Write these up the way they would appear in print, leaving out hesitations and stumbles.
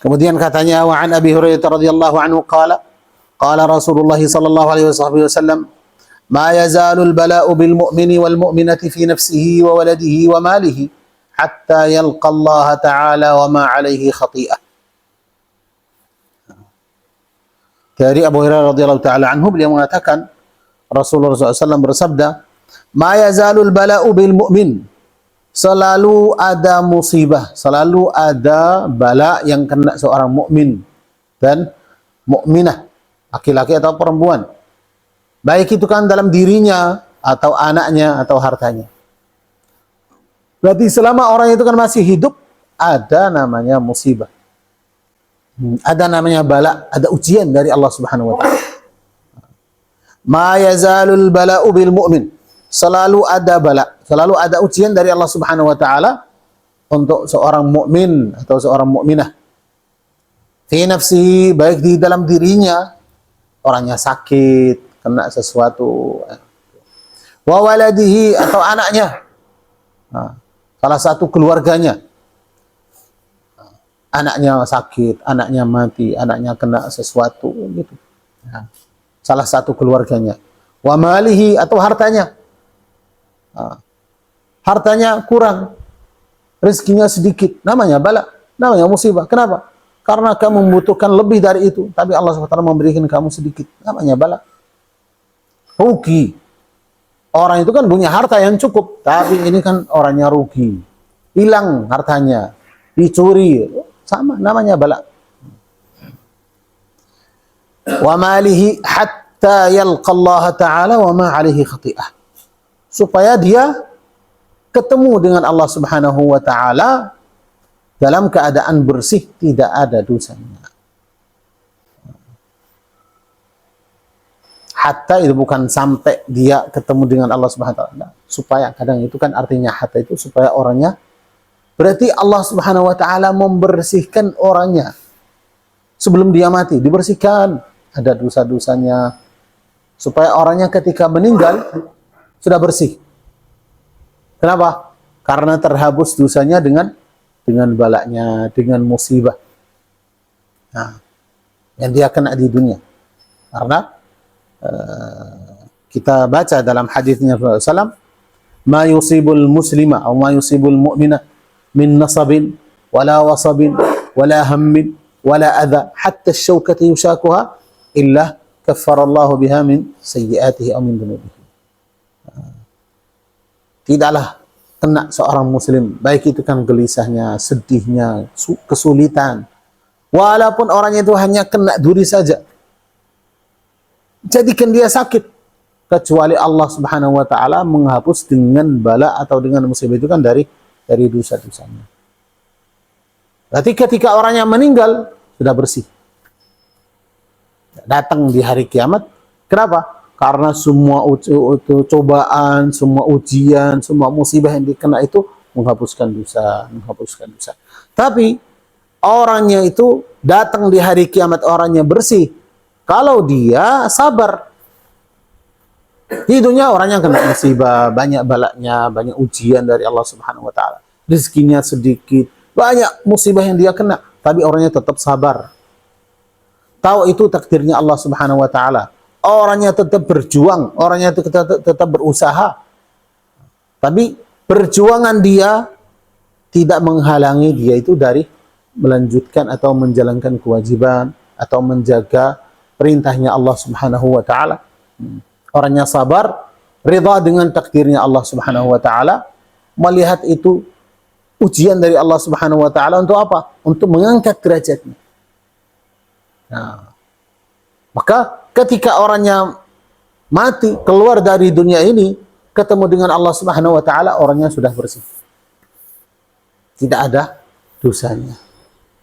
Kemudian katanya, wa an Abi Hurairah radhiyallahu anhu qala qala Rasulullah sallallahu alaihi wasallam, ma yazalul bala'u bil mu'mini wal mu'minati fi nafsihi wa waladihi wa malihi hatta yalqa Allah ta'ala wa ma alaihi khati'ah. Dari Abu Hurairah radhiyallahu taala anhu, beliau mengatakan Rasulullah SAW bersabda, ma yazalul bala'u bil mu'min, selalu ada musibah, selalu ada bala yang kena seorang mukmin dan mukminah, laki-laki atau perempuan. Baik itu kan dalam dirinya atau anaknya atau hartanya. Berarti selama orang itu kan masih hidup, ada namanya musibah. Ada namanya bala, ada ujian dari Allah Subhanahu wa taala. Ma yazalul bala'u bil mu'min, selalu ada bala, selalu ada ujian dari Allah Subhanahu wa taala untuk seorang mukmin atau seorang mukminah. Fi nafsihi, baik di dalam dirinya, orangnya sakit, kena sesuatu. Wa waladihi, atau anaknya. Salah satu keluarganya. Anaknya sakit, anaknya mati, anaknya kena sesuatu gitu. Salah satu keluarganya. Wa malihi, atau hartanya. Hartanya kurang, rezekinya sedikit, namanya bala, namanya musibah. Kenapa? Karena kamu membutuhkan lebih dari itu, tapi Allah SWT memberikan kamu sedikit, namanya bala. Rugi. Orang itu kan punya harta yang cukup, tapi ini kan orangnya rugi, hilang hartanya, dicuri, sama, namanya bala. Wa malihi hatta yalqa Allah Ta'ala wa ma alaihi khati'ah, supaya dia ketemu dengan Allah Subhanahu wa taala dalam keadaan bersih, tidak ada dosanya. Hatta itu bukan sampai dia ketemu dengan Allah Subhanahu wa taala, supaya, kadang itu kan artinya hatta itu supaya orangnya, berarti Allah Subhanahu wa taala membersihkan orangnya sebelum dia mati, dibersihkan, ada dosa-dosanya, supaya orangnya ketika meninggal sudah bersih. Kenapa? Karena terhapus dosanya dengan balaknya, dengan musibah yang dia kena di dunia. Karena kita baca dalam hadisnya Rasulullah SAW, ma yusibul muslima atau ma yusibul mu'mina min nasabin wala wasabin wala hammin wala adha hatta asy-syaukati yushakuha illa kaffarallahu biha min sayyi'atihi aw min dhunubihi. Tidaklah kena seorang muslim, baik itu kan gelisahnya, sedihnya, kesulitan, walaupun orangnya itu hanya kena duri saja, jadikan dia sakit, kecuali Allah Subhanahu wa taala menghapus dengan bala atau dengan musibah itu kan dari dosa-dosanya. Berarti ketika orangnya meninggal sudah bersih, datang di hari kiamat. Kenapa? Karena semua cobaan, semua ujian, semua musibah yang dikena itu menghapuskan dosa. Tapi orangnya itu datang di hari kiamat, orangnya bersih kalau dia sabar. Di dunia orangnya kena musibah, banyak balaknya, banyak ujian dari Allah Subhanahu wa taala. Rezekinya sedikit, banyak musibah yang dia kena, tapi orangnya tetap sabar. Tahu itu takdirnya Allah Subhanahu wa taala. Orangnya tetap berjuang, orangnya tetap berusaha. Tapi perjuangan dia tidak menghalangi dia itu dari melanjutkan atau menjalankan kewajiban atau menjaga perintahnya Allah Subhanahu wa taala. Orangnya sabar, ridha dengan takdirnya Allah Subhanahu wa taala, melihat itu ujian dari Allah Subhanahu wa taala untuk apa? Untuk mengangkat derajatnya. Maka ketika orangnya mati, keluar dari dunia ini, ketemu dengan Allah Subhanahu wa taala, orangnya sudah bersih. Tidak ada dosanya.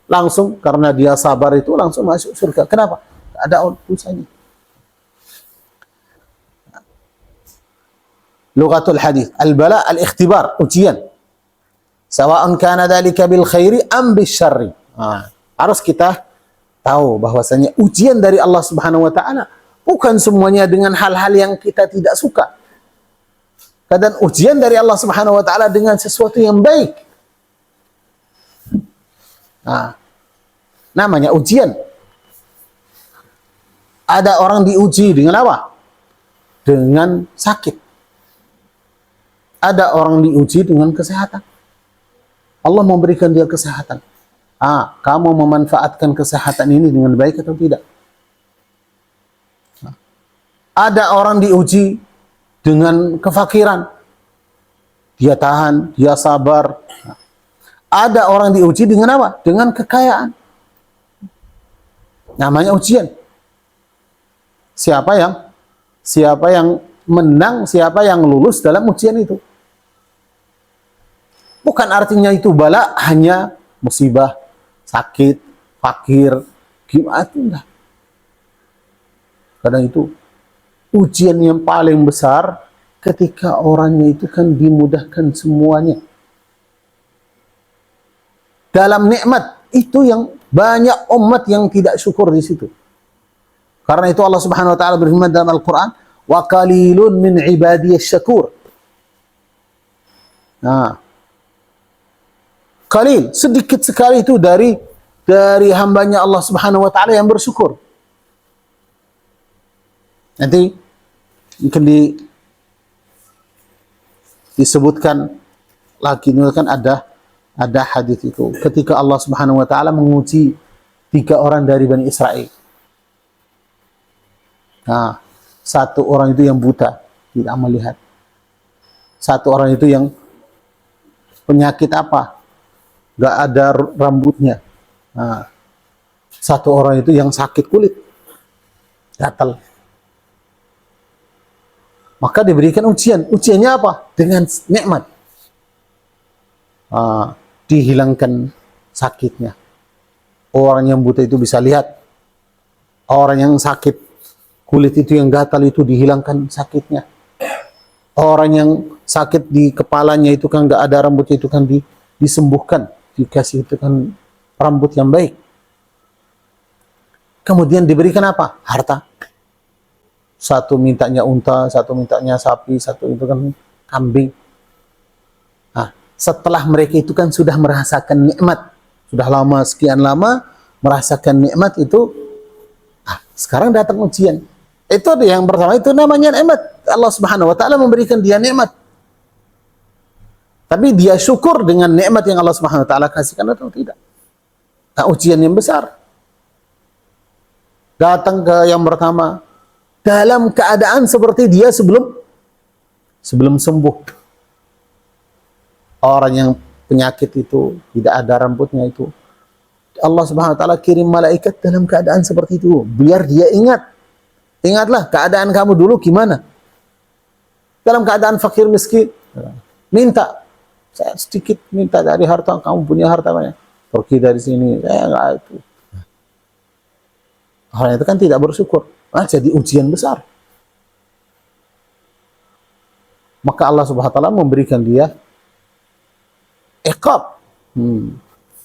Langsung karena dia sabar itu langsung masuk surga. Kenapa? Tidak ada dosanya. Lughatul hadis, al-bala al-ikhtibar, ujian. Sawa'an kana dzalika bil khairi am bisyarri. Harus kita tahu bahwasanya ujian dari Allah Subhanahu wa taala bukan semuanya dengan hal-hal yang kita tidak suka. Kadang ujian dari Allah Subhanahu wa taala dengan sesuatu yang baik. namanya ujian. Ada orang diuji dengan apa? Dengan sakit. Ada orang diuji dengan kesehatan. Allah memberikan dia kesehatan. Kamu memanfaatkan kesehatan ini dengan baik atau tidak? Ada orang diuji dengan kefakiran. Dia tahan, dia sabar. Ada orang diuji dengan apa? Dengan kekayaan. Namanya ujian. Siapa yang menang, siapa yang lulus dalam ujian itu. Bukan artinya itu bala hanya musibah, sakit, fakir, gimana, enggak. Karena itu ujian yang paling besar ketika orangnya itu kan dimudahkan semuanya. Dalam nikmat itu yang banyak umat yang tidak syukur di situ. Karena itu Allah Subhanahu wa taala berfirman dalam Al-Qur'an, "Wa qalilun min ibadiyasy syakur." Qalil, sedikit sekali itu dari hambanya Allah Subhanahu wa taala yang bersyukur. Nanti mungkin disebutkan lagi, kan ada hadis itu ketika Allah Subhanahu wa taala menguji 3 orang dari Bani Israel. Satu orang itu yang buta, tidak melihat. Satu orang itu yang penyakit apa? Gak ada rambutnya. Satu orang itu yang sakit kulit, gatal. Maka diberikan ujian. Ujiannya apa? Dengan nikmat. Dihilangkan sakitnya. Orang yang buta itu bisa lihat. Orang yang sakit kulit itu yang gatal itu dihilangkan sakitnya. Orang yang sakit di kepalanya itu kan gak ada rambutnya itu kan disembuhkan. Dikasih itu kan rambut yang baik. Kemudian diberikan apa? Harta. Satu mintanya unta, satu mintanya sapi, satu itu kan kambing. Setelah mereka itu kan sudah merasakan nikmat, sudah lama, sekian lama merasakan nikmat itu, sekarang datang ujian. Itu yang pertama, itu namanya nikmat. Allah Subhanahu wa taala memberikan dia nikmat. Tapi dia syukur dengan nikmat yang Allah Subhanahu wa taala kasihkan atau tidak? Ujian yang besar. Datang ke yang pertama dalam keadaan seperti dia sebelum sembuh. Orang yang penyakit itu tidak ada rambutnya itu, Allah Subhanahu wa taala kirim malaikat dalam keadaan seperti itu biar dia ingatlah keadaan kamu dulu gimana. Dalam keadaan fakir miskin, minta, saya sedikit minta dari harta, kamu punya harta banyak, pergi dari sini, saya enggak itu. Orang itu kan tidak bersyukur, jadi ujian besar. Maka Allah Subhanahu wa taala memberikan dia iqab,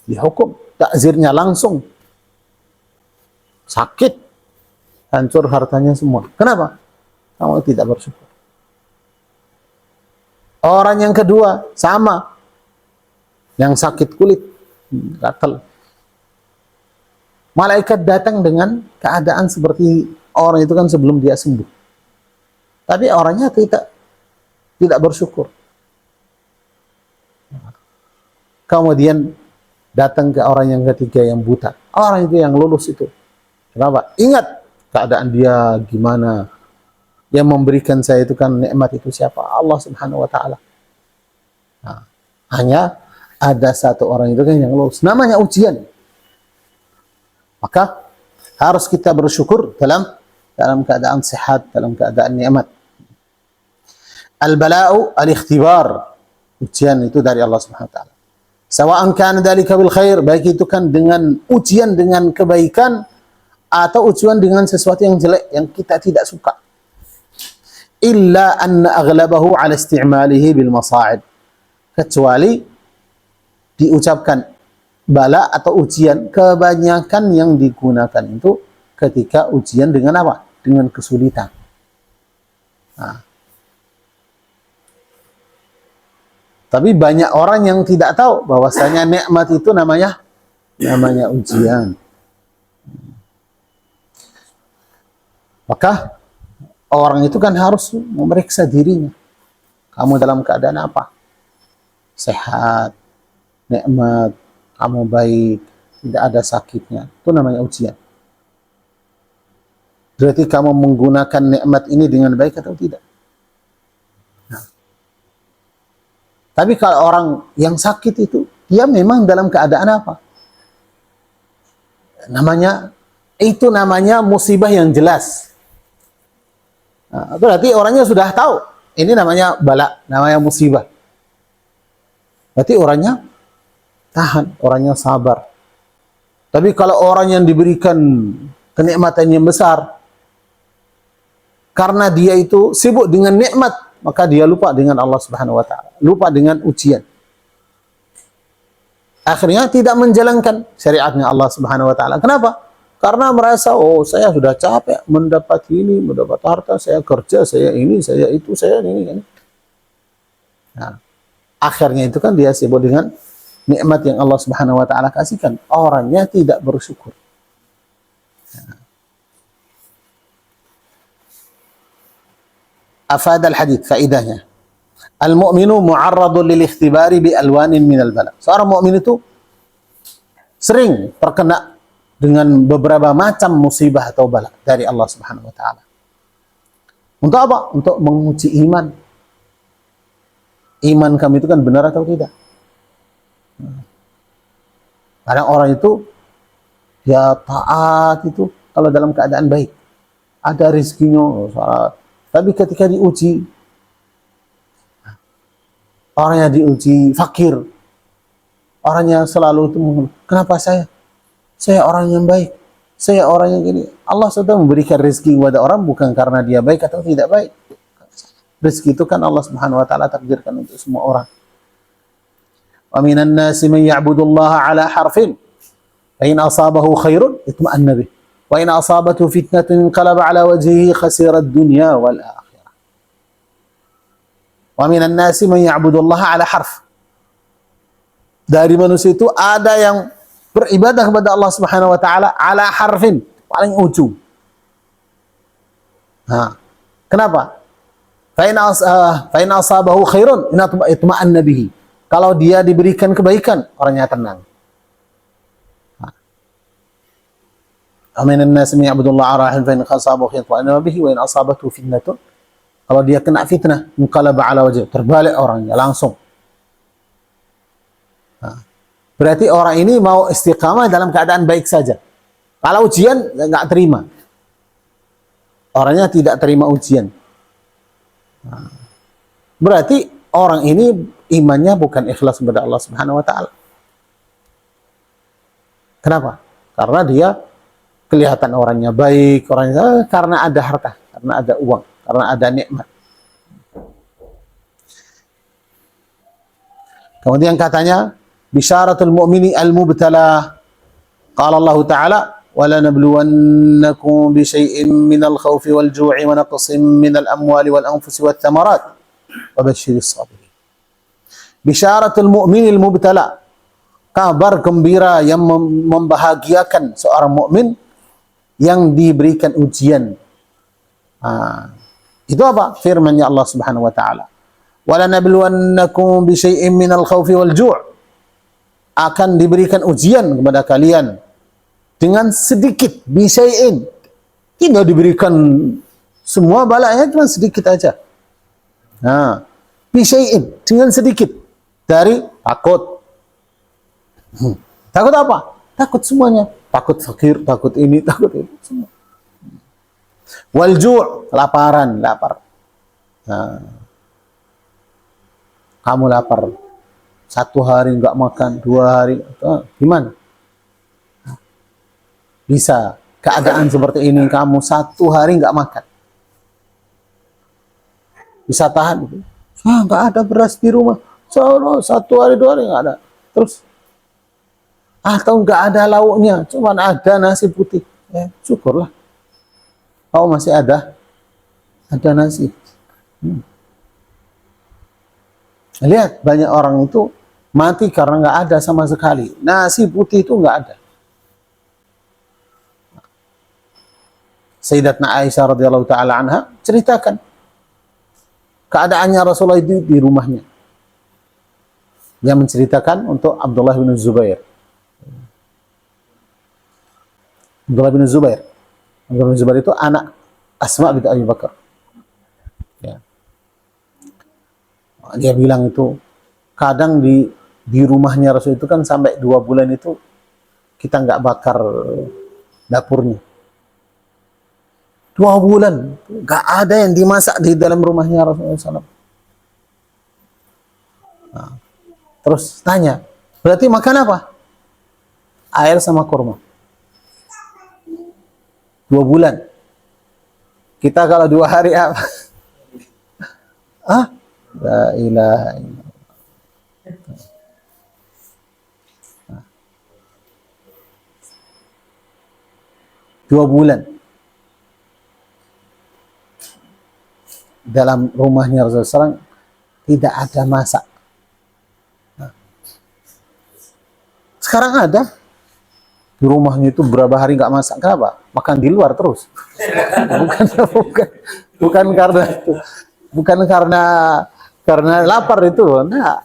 dihukum, takzirnya langsung, sakit, hancur hartanya semua. Kenapa? Kamu tidak bersyukur. Orang yang kedua sama, yang sakit kulit, gatal. Malaikat datang dengan keadaan seperti orang itu kan sebelum dia sembuh. Tapi orangnya tidak bersyukur. Kemudian datang ke orang yang ketiga yang buta. Orang itu yang lulus itu. Kenapa? Ingat keadaan dia gimana. Yang memberikan saya itu kan nikmat itu siapa? Allah Subhanahu wa taala. Hanya ada satu orang itu kan yang lulus. Namanya ujian. Maka harus kita bersyukur dalam keadaan sehat, dalam keadaan nikmat. Al-bala'u al-ikhtibar. Ujian itu dari Allah Subhanahu wa taala. Sawa'an kana dzalika bil khair, baik itu kan dengan ujian dengan kebaikan atau ujian dengan sesuatu yang jelek yang kita tidak suka. Illa anna aghlabahu ala istimalihi bil masa'ib. Kecuali diucapkan bala atau ujian, kebanyakan yang digunakan itu ketika ujian dengan apa? Dengan kesulitan. Tapi banyak orang yang tidak tahu bahwasanya nikmat itu namanya ujian. Maka orang itu kan harus memeriksa dirinya. Kamu dalam keadaan apa? Sehat, nikmat, kamu baik, tidak ada sakitnya. Itu namanya ujian. Berarti kamu menggunakan nikmat ini dengan baik atau tidak? Nah. Tapi kalau orang yang sakit itu, dia memang dalam keadaan apa? Itu namanya musibah yang jelas. Nah, berarti orangnya sudah tahu. Ini namanya bala, namanya musibah. Berarti orangnya tahan, orangnya sabar. Tapi kalau orang yang diberikan kenikmatan yang besar, karena dia itu sibuk dengan nikmat, maka dia lupa dengan Allah Subhanahu wa taala, lupa dengan ujian. Akhirnya tidak menjalankan syariatnya Allah Subhanahu wa taala. Kenapa? Karena merasa, oh saya sudah capek mendapat ini, mendapat harta, saya kerja, saya ini, saya itu, saya ini. Nah, akhirnya itu kan dia sibuk dengan nikmat yang Allah Subhanahu wa taala kasihkan. Orangnya tidak bersyukur. Afad al-hadith, faidahnya. Al-mu'minu mu'arradun lil ikhtibari bi alwanin minal bala. Seorang mukmin itu sering terkena dengan beberapa macam musibah atau bala dari Allah Subhanahu wa taala. Untuk apa? Untuk menguji iman. Iman kami itu kan benar atau tidak? Kadang orang itu ya taat itu kalau dalam keadaan baik. Ada rezekinya, salat. Tapi ketika diuji, orangnya diuji fakir. Orangnya selalu itu, kenapa saya? Saya orang yang baik. Saya orang yang gini. Allah sudah memberikan rezeki kepada orang bukan karena dia baik atau tidak baik. Rezeki itu kan Allah Subhanahu wa taala takdirkan untuk semua orang. Wa minan nasi man ya'budullaha ala harfin. Fa in asabahu khairun itma'anna bih. Wa in asabathu fitnatun qalaba ala wajhihi khasira ad-dunya wal akhirah. Wa minan nasi man ya'budullaha ala harf. Dari manusia itu ada yang beribadah kepada Allah Subhanahu wa taala ala harfin, paling ujung. Nah, kenapa? Fa in asabahu khairun itma'anna bihi. Kalau dia diberikan kebaikan, orangnya tenang. Aminan nas min ya'budullaha ala harfin fa in asabahu khairun itma'anna bihi wa in asabathu fitnatun. Kalau dia kena fitnah, inqalaba ala wajhi, terbalik orangnya langsung. Berarti orang ini mau istiqamah dalam keadaan baik saja. Kalau ujian, nggak terima. Orangnya tidak terima ujian. Berarti orang ini imannya bukan ikhlas kepada Allah Subhanahu wa taala. Kenapa? Karena dia kelihatan orangnya baik, orangnya karena ada harta, karena ada uang, karena ada nikmat. Kemudian katanya, Bisharatul mu'mini al-mubtala. Qala Allah Ta'ala, وَلَا نَبْلُوَنَّكُمْ بِشَيْءٍ مِّنَ الْخَوْفِ وَالْجُوعِ وَنَقْصٍ مِّنَ الْأَمْوَالِ وَالْأَنفُسِ وَالثَّمَرَاتِ وَبَشِّرِ الصَّابِرِينَ. Bisharatul mu'mini al-mubtala. Kabar gembira yang membahagiakan seorang mukmin yang diberikan ujian. Itu apa? Firman-Nya Allah Subhanahu wa taala. وَلَا نَبْلُوَنَّكُمْ بِشَيْءٍ مِّنَ الْخَوْفِ وَالْجُوعِ. Akan diberikan ujian kepada kalian dengan sedikit, bisyai'in. Tidak diberikan semua balanya, cuma sedikit aja. Nah, bisyai'in, dengan sedikit. Dari takut. Takut apa? Takut semuanya. Takut fakir, takut ini, takut itu. Semua. Walju', lapar. Nah, kamu lapar. 1 hari nggak makan, 2 hari, gimana? Bisa keadaan seperti ini kamu 1 hari nggak makan, bisa tahan? Nggak ada beras di rumah, 1 hari 2 hari nggak ada. Terus atau nggak ada lauknya, cuman ada nasi putih, syukurlah. Oh masih ada nasi. Lihat banyak orang itu mati karena nggak ada sama sekali. Nasi putih itu nggak ada. Sayyidatna Aisyah radhiyallahu taala anha ceritakan keadaannya Rasulullah itu di rumahnya. Dia menceritakan untuk Abdullah bin Zubair. Abdullah bin Zubair. Abdullah bin Zubair itu anak Asma binti Abi Bakar. Ya. Dia bilang itu kadang di rumahnya Rasul itu kan sampai 2 bulan itu kita nggak bakar dapurnya. 2 bulan nggak ada yang dimasak di dalam rumahnya Rasulullah SAW. Nah, terus tanya, berarti makan apa? Air sama kurma. 2 bulan. Kita kalau 2 hari apa? Ah, la ilaha illallah. 2 bulan dalam rumahnya Rasulullah SAW tidak ada masak. Sekarang ada di rumahnya itu berapa hari nggak masak, kenapa? Makan di luar terus. bukan karena itu, bukan karena lapar itu, nah,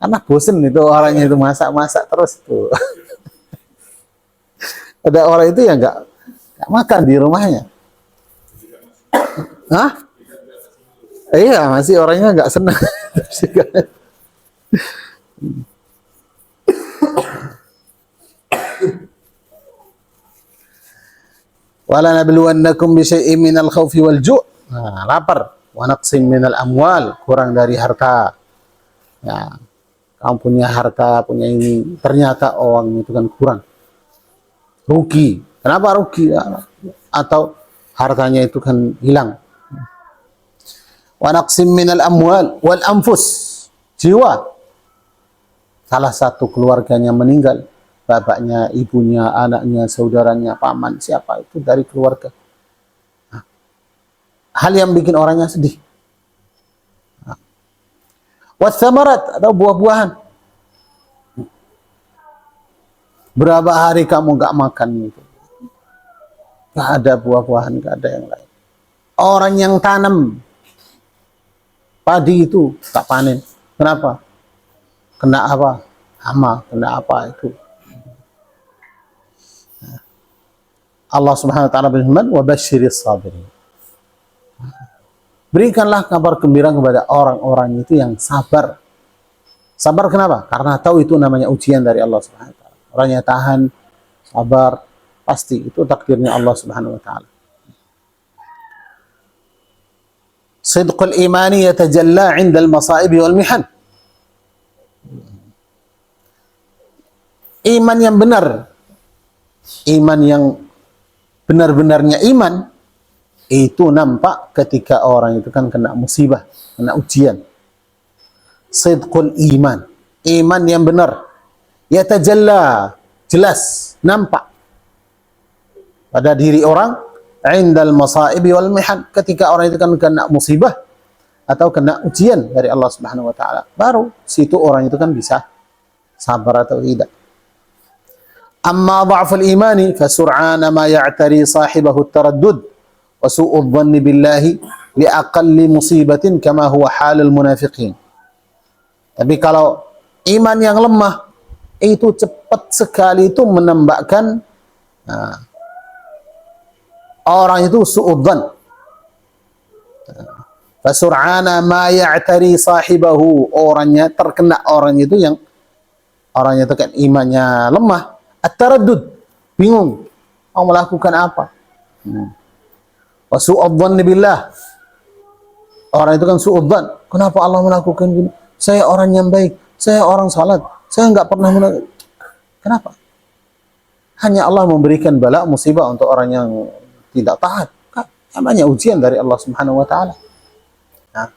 karena bosen itu orangnya itu masak terus tuh. Ada orang itu yang nggak makan di rumahnya. Hah? Iya, masih orangnya nggak senang. Wala nabluwannakum bi syai'in minal khaufi wal ju'. Nah, lapar. Wa naqsin minal amwal, kurang dari harta. Ya, kamu punya harta, punya ini, ternyata orang itu kan kurang. Rugi. Kenapa rugi? Atau hartanya itu kan hilang. Wa naqsim minal amwal wal anfus, jiwa. Salah satu keluarganya meninggal, bapaknya, ibunya, anaknya, saudaranya, paman, siapa itu dari keluarga. Nah, hal yang bikin orangnya sedih. Nah, watsamarat atau buah-buahan. Berapa hari kamu nggak makan itu? Nggak ada buah-buahan, nggak ada yang lain. Orang yang tanam padi itu tak panen. Kenapa? Kena apa? Hama, kena apa itu? Allah Subhanahu wa taala berfirman, "Wa basyiris sabirin." Berikanlah kabar gembira kepada orang-orang itu yang sabar. Sabar kenapa? Karena tahu itu namanya ujian dari Allah Subhanahu wa taala. Orangnya tahan, sabar, pasti itu takdirnya Allah Subhanahu wa taala. Sidqul imani yatajalla 'inda al-masa'ib wal mihan. Iman yang benar, iman yang benar-benarnya iman, itu nampak ketika orang itu kan kena musibah, kena ujian. Sidqul iman, iman yang benar, yatajalla, jelas, nampak pada diri orang, indal masaibi wal mihan, ketika orang itu kan kena musibah atau kena ujian dari Allah Subhanahu wa taala, baru situ orang itu kan bisa sabar atau tidak. Amma dha'ful imani fasur'ana ma ya'tari sahibahu at-taraddud wa su'udh dhanni billahi li aqalli musibatin kama huwa halul munafiqin. Tapi kalau iman yang lemah itu cepat sekali itu menambahkan orang itu su'udhan. Fasur'ana ma ya'tari sahibahu, orangnya terkena orang itu yang orangnya itu kan imannya lemah. At-taraddud, bingung mau melakukan apa. Wa su'udhan billah, orang itu kan su'udhan, kenapa Allah melakukan gini? Saya orang yang baik, saya orang salat, saya nggak pernah kenapa? Hanya Allah memberikan bala musibah untuk orang yang tidak taat. Namanya ujian dari Allah Subhanahu wa taala. Nah.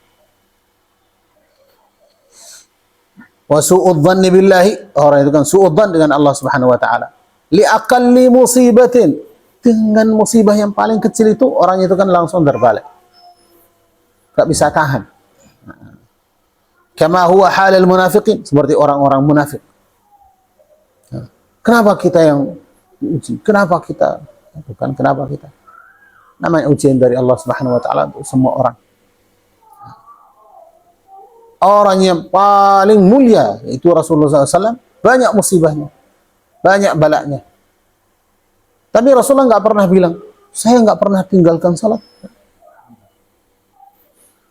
Wa su'udhan billahi, orang itu kan su'udhan dengan Allah Subhanahu wa taala. Li aqalli musibatin, dengan musibah yang paling kecil itu orang itu kan langsung terbalik. Enggak bisa tahan. Kama huwa halal munafiqin, seperti orang-orang munafik. Kenapa kita yang diuji? Kenapa kita? Bukan kenapa kita. namanya ujian dari Allah Subhanahu wa taala untuk semua orang. Orang yang paling mulia itu Rasulullah SAW, banyak musibahnya, banyak balaknya. Tapi Rasulullah nggak pernah bilang, saya nggak pernah tinggalkan salat.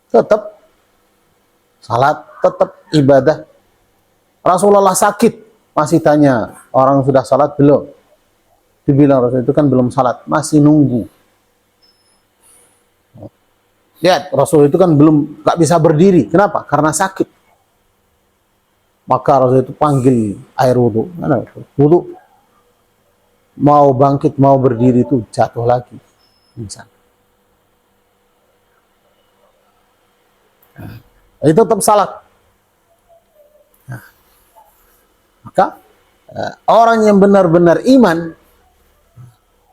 Tetap salat, tetap ibadah. Rasulullah sakit, masih tanya, orang sudah salat belum? Dibilang Rasul itu kan belum salat, masih nunggu. Lihat, Rasul itu kan belum, nggak bisa berdiri. Kenapa? Karena sakit. Maka Rasul itu panggil air wudhu. Mana itu? Wudhu. Mau bangkit, mau berdiri itu jatuh lagi. Misal. Nah, itu tetap salat. Nah, maka orang yang benar-benar iman,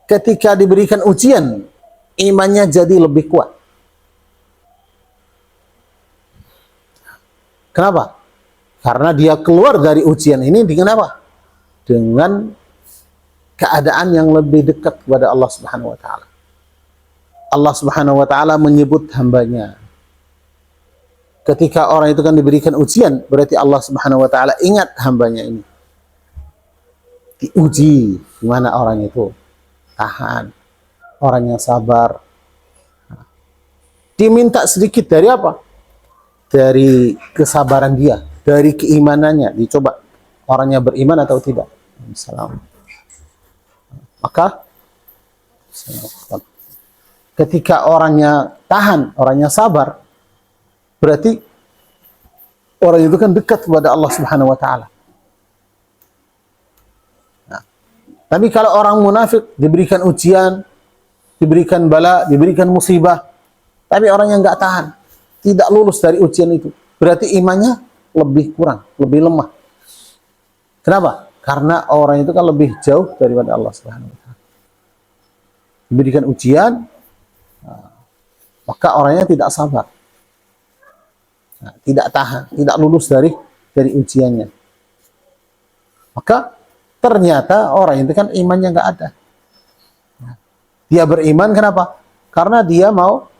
ketika diberikan ujian, imannya jadi lebih kuat. Kenapa? Karena dia keluar dari ujian ini dengan apa? Dengan keadaan yang lebih dekat kepada Allah Subhanahu wa taala. Allah Subhanahu wa taala menyebut hambanya. Ketika orang itu kan diberikan ujian, berarti Allah Subhanahu wa taala ingat hambanya ini. Diuji, gimana orang itu tahan, orang yang sabar. Diminta sedikit dari apa? Dari kesabaran dia, dari keimanannya, dicoba orangnya beriman atau tidak. Salam. Maka ketika orangnya tahan, orangnya sabar, berarti orang itu kan dekat kepada Allah Subhanahu wa taala. Nah, tapi kalau orang munafik diberikan ujian, diberikan bala, diberikan musibah, tapi orangnya nggak tahan, tidak lulus dari ujian itu, berarti imannya lebih kurang, lebih lemah. Kenapa? Karena orang itu kan lebih jauh daripada Allah Subhanahu wa taala. Diberikan ujian, maka orangnya tidak sabar. Tidak tahan, tidak lulus dari ujiannya. Maka ternyata orang itu kan imannya nggak ada. Dia beriman kenapa? Karena dia mau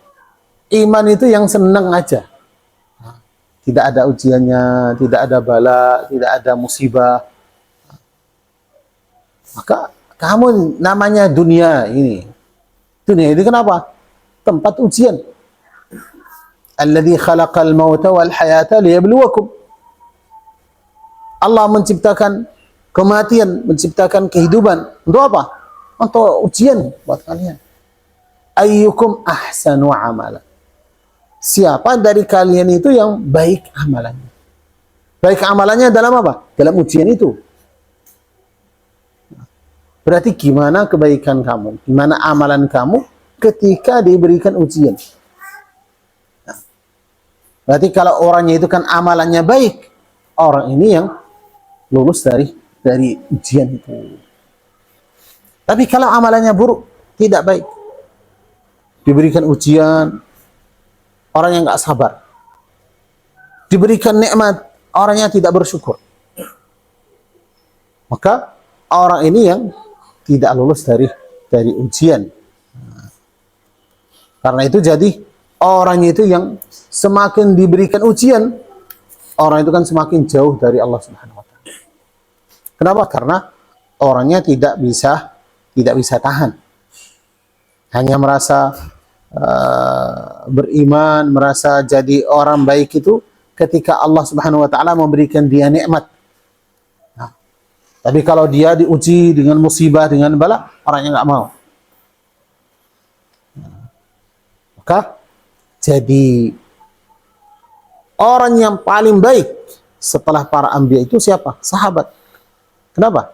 iman itu yang senang aja. Tidak ada ujiannya, tidak ada bala, tidak ada musibah. Maka kamu namanya dunia ini. Dunia itu kenapa? Tempat ujian. Alladzi khalaqal mauta wal hayata liyabluwakum. Allah menciptakan kematian, menciptakan kehidupan. Untuk apa? Untuk ujian buat kalian. Ayyukum ahsanu amala. Siapa dari kalian itu yang baik amalannya? Baik amalannya dalam apa? Dalam ujian itu. Berarti gimana kebaikan kamu? Gimana amalan kamu ketika diberikan ujian? Berarti kalau orangnya itu kan amalannya baik, orang ini yang lulus dari ujian itu. Tapi kalau amalannya buruk, tidak baik, diberikan ujian, orang yang nggak sabar, diberikan nikmat, orangnya tidak bersyukur, maka orang ini yang tidak lulus dari ujian. Karena itu jadi orang itu yang semakin diberikan ujian, orang itu kan semakin jauh dari Allah Subhanahu wa taala. Kenapa? Karena orangnya tidak bisa tahan. Hanya merasa beriman, merasa jadi orang baik itu ketika Allah Subhanahu wa taala memberikan dia nikmat. Nah, tapi kalau dia diuji dengan musibah, dengan bala, orangnya nggak mau. Maka jadi orang yang paling baik setelah para anbiya itu siapa? Sahabat. Kenapa?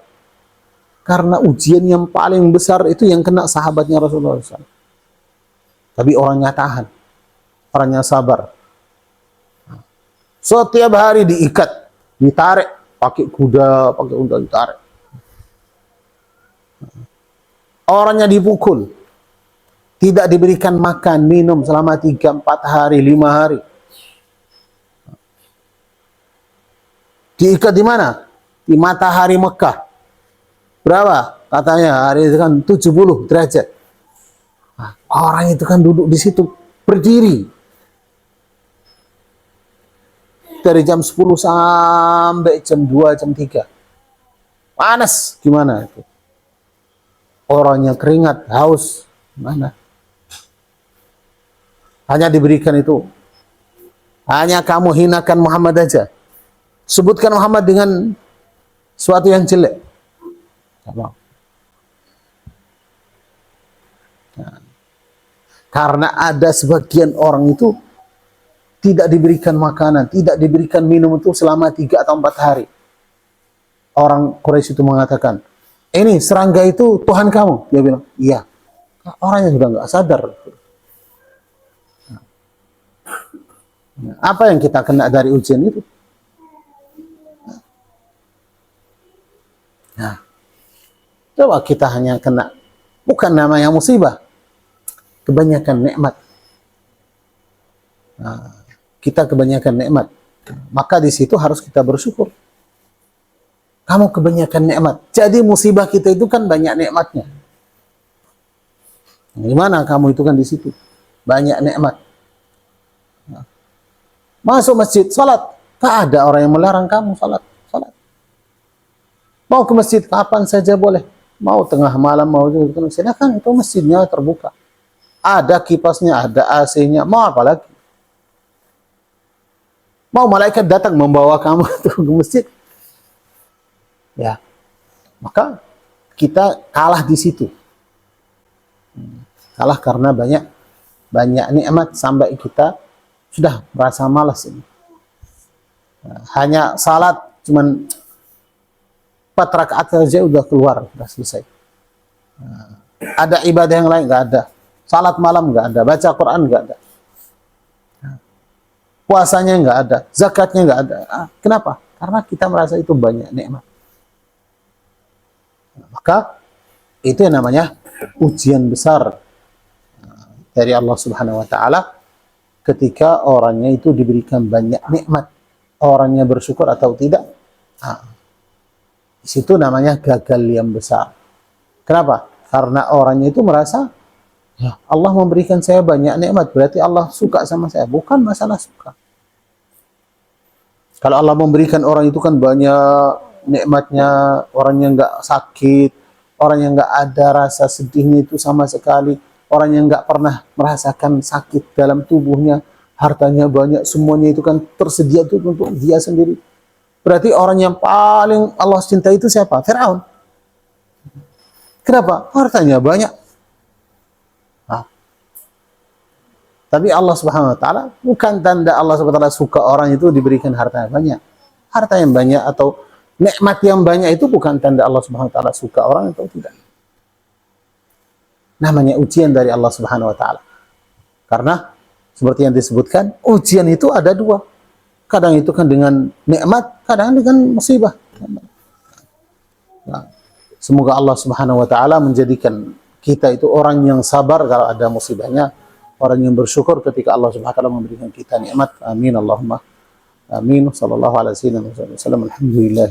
Karena ujian yang paling besar itu yang kena sahabatnya Rasulullah SAW. Tapi orangnya tahan, orangnya sabar. Setiap hari diikat, ditarik, pakai kuda, pakai unta ditarik. Orangnya dipukul, tidak diberikan makan, minum selama 3, 4 hari, 5 hari. Diikat di mana? Di matahari Mekah. Berapa? Katanya hari itu kan 70 derajat. Orang itu kan duduk di situ berdiri dari jam 10 sampai jam 2, jam 3. Panas gimana itu? Orangnya keringat, haus, mana? Hanya diberikan itu. Hanya kamu hinakan Muhammad aja. Sebutkan Muhammad dengan suatu yang jelek. Nah, karena ada sebagian orang itu tidak diberikan makanan, tidak diberikan minum itu selama 3 atau 4 hari. Orang Quraisy itu mengatakan, ini serangga itu Tuhan kamu. Dia bilang, iya. Orangnya sudah nggak sadar. Apa yang kita kena dari ujian itu? Nah, coba kita hanya kena, bukan namanya musibah, kebanyakan nikmat. Nah, kita kebanyakan nikmat, maka di situ harus kita bersyukur. Kamu kebanyakan nikmat, jadi musibah kita itu kan banyak nikmatnya. Gimana kamu itu kan di situ banyak nikmat. Masuk masjid, salat, tak ada orang yang melarang kamu salat. Mau ke masjid kapan saja boleh. Mau tengah malam, mau juga silakan, itu masjidnya terbuka. Ada kipasnya, ada AC-nya, mau apa lagi? Mau malaikat datang membawa kamu ke masjid? Ya, maka kita kalah di situ. Kalah karena banyak nikmat sampai kita sudah merasa malas ini. Hanya salat cuman 4 rakaat saja udah keluar, udah selesai. Ada ibadah yang lain nggak ada. Salat malam nggak ada, baca Quran nggak ada. Puasanya nggak ada, zakatnya nggak ada. Kenapa? Karena kita merasa itu banyak nikmat. Maka itu yang namanya ujian besar dari Allah Subhanahu wa taala ketika orangnya itu diberikan banyak nikmat, orangnya bersyukur atau tidak. Di situ namanya gagal yang besar. Kenapa? Karena orangnya itu merasa, ya Allah memberikan saya banyak nikmat, berarti Allah suka sama saya. Bukan masalah suka. Kalau Allah memberikan orang itu kan banyak nikmatnya, orang yang nggak sakit, orang yang nggak ada rasa sedihnya itu sama sekali, orang yang nggak pernah merasakan sakit dalam tubuhnya, hartanya banyak, semuanya itu kan tersedia itu untuk dia sendiri. Berarti orang yang paling Allah cintai itu siapa? Firaun. Kenapa? Hartanya banyak. Tapi Allah Subhanahu wa taala, bukan tanda Allah Subhanahu wa taala suka orang itu diberikan harta banyak. Harta yang banyak atau nikmat yang banyak itu bukan tanda Allah Subhanahu wa taala suka orang atau tidak. Namanya ujian dari Allah Subhanahu wa taala. Karena seperti yang disebutkan, ujian itu ada 2. Kadang itu kan dengan nikmat, kadang dengan musibah. Nah, semoga Allah Subhanahu wa taala menjadikan kita itu orang yang sabar kalau ada musibahnya, orang yang bersyukur ketika Allah Subhanahu wa taala memberikan kita nikmat. Amin Allahumma amin. Sallallahu alaihi wasallam. Alhamdulillah.